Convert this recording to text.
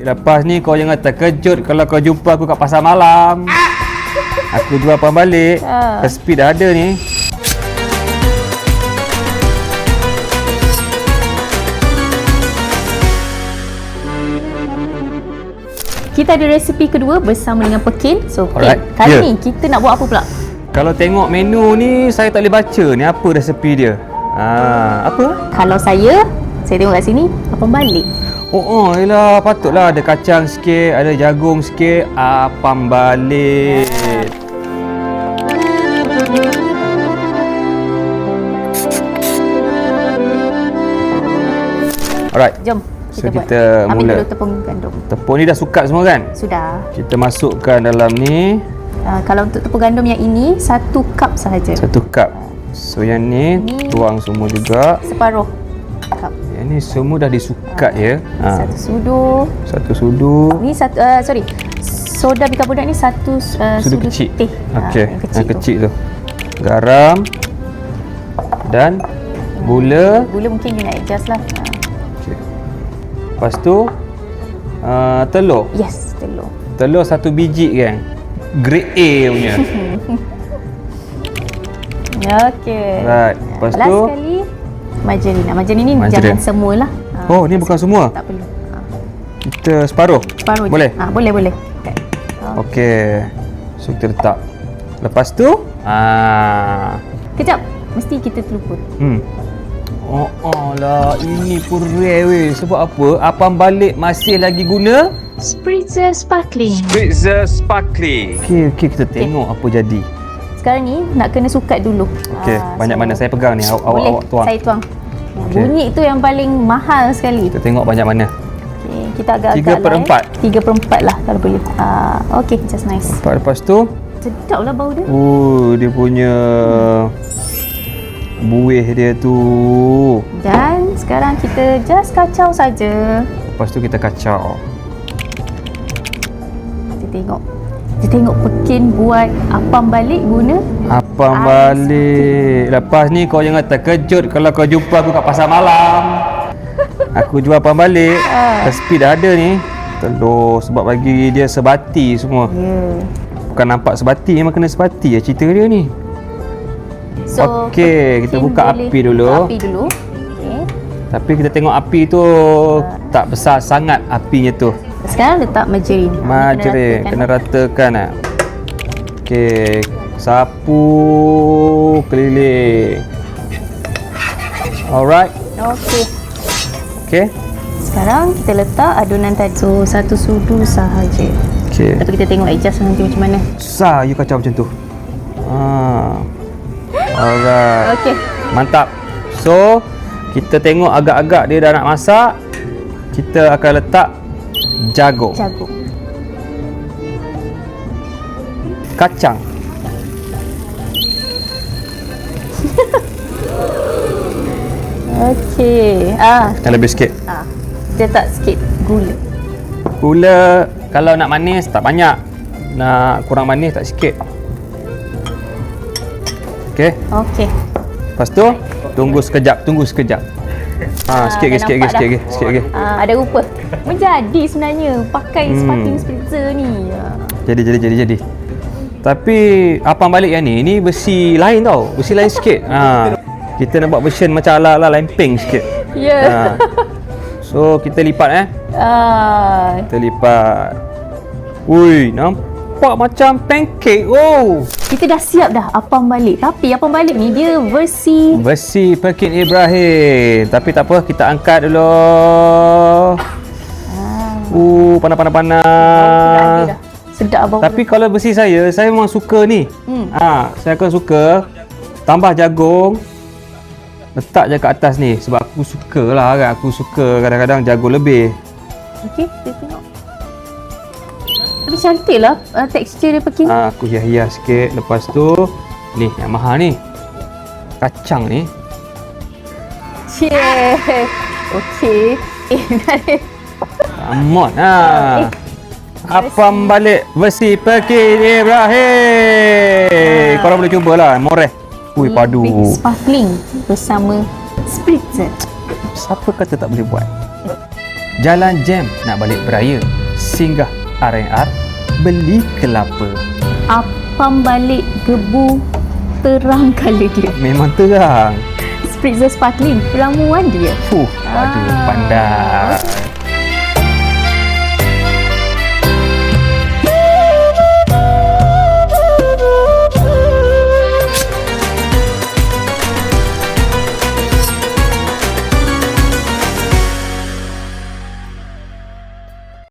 Lepas ni kau jangan terkejut kalau kau jumpa aku kat pasar malam. Aku jual apam balik. Resipi dah ada ni. Kita ada resipi kedua bersama dengan Pekin. So, Alright. kali ni kita nak buat apa pula? Kalau tengok menu ni, saya tak boleh baca ni apa resepi dia. Apa? Kalau saya tengok kat sini, apam balik. Yelah, patutlah ada kacang sikit, ada jagung sikit, apam balik. Alright. Jom. So Kita kita ambil mula. dulu tepung gandum. Tepung ni dah sukat semua kan? Sudah. Kita masukkan dalam ni Kalau untuk tepung gandum yang ini 1 cup sahaja. 1 cup. So yang ni tuang semua juga. Separuh cup. Yang ni semua dah disukat ya. 1 sudu. 1 sudu. Ni soda bikarbonat ni 1 sudu kecil. teh. Okey, yang tu. kecil tu. Garam dan gula. Gula mungkin you nak adjust lah. Okey. Lepas tu telur. Yes, telur. Telur 1 biji kan. Grade A punya. Okey. Right. Lepas Last tu sekali margarin. Margarin ni margarin. jangan semualah. Oh, ni bukan semua. Tak perlu. Kita separuh. Separuh Boleh? je. Boleh. Okay. Okey. So kita letak. Lepas tu Kejap. Mesti kita terlupa. Lah, ini pun rare weh. Sebab apa? Apam balik masih lagi guna Spritzer Sparkling. Spritzer Sparkling. Okey, kita tengok apa jadi. Sekarang ni nak kena sukat dulu. Okey, banyak mana saya pegang ni? Boleh, Awak tuang. saya tuang. Okey. Bunyi tu yang paling mahal sekali. Kita tengok banyak mana. Okey, kita agak-agak 3/4. 3/4 lah kalau boleh. Okey, just nice. Lepas tu, Sedap lah bau dia. dia punya buih dia tu. Dan sekarang kita just kacau saja. Lepas tu kita kacau. Kita tengok Pekin buat apam balik guna Apam balik. Lepas ni kau jangan terkejut kalau kau jumpa aku kat pasar malam. Aku jual apam balik. Resipi dah ada ni. Telur sebab bagi dia sebati semua. Bukan nampak sebati, memang kena sebati ya cerita dia ni. So, Okey, kita Pekin buka boleh api dulu. buka api dulu. Okey. Tapi kita tengok api tu tak besar sangat apinya tu. Sekarang letak margarin. Margarin kena ratakan ah. Okey, sapu keliling. Alright. Okey. Sekarang kita letak adunan tadi. So 1 sudu sahaja. Okey. Lepas tu kita tengok adjust nanti macam mana. Susah you kacau macam tu. Alright. Okey. Mantap. So, kita tengok agak-agak dia dah nak masak. Kita akan letak jagung. Kacang. Okey. Yang lebih sikit. Kita letak sikit gula. Gula kalau nak manis tak banyak. Nak kurang manis tak sikit. Okey. Lepas tu tunggu sekejap. Sikit lagi. Ada rupa. Menjadi sebenarnya pakai sparkling spritzer ni. Jadi. Tapi apam balik yang ni besi lain tau. Besi lain sikit. Kita nak buat version macam ala-ala lempeng sikit. Ya. So kita lipat Kita lipat. Ui, nampak macam pancake. Kita dah siap dah apam balik. Tapi apam balik ni dia versi Pekin Ibrahim. Tapi tak apa, kita angkat dulu. Panas. Sedap bau. Tapi kalau versi saya memang suka ni. Saya akan suka tambah jagung. Letak je kat atas ni sebab aku sukalah kan. Aku suka kadang-kadang jagung lebih. Okey, kita tengok. Tapi cantik lah tekstur dia Pekin. Aku hias-hias sikit. Lepas tu ni yang mahal ni. Kacang ni. Okey. Come on. Apam balik versi Pekin Ibrahim. Korang boleh cubalah. Murah. Padu. Sparkling bersama spritzer. Siapa kata tak boleh buat? Jalan jam nak balik beraya. Singgah R&R, beli kelapa. Apam balik gebu terang colour dia. Memang terang. Spritzer Sparkling, ramuan dia. Aduh, pandai.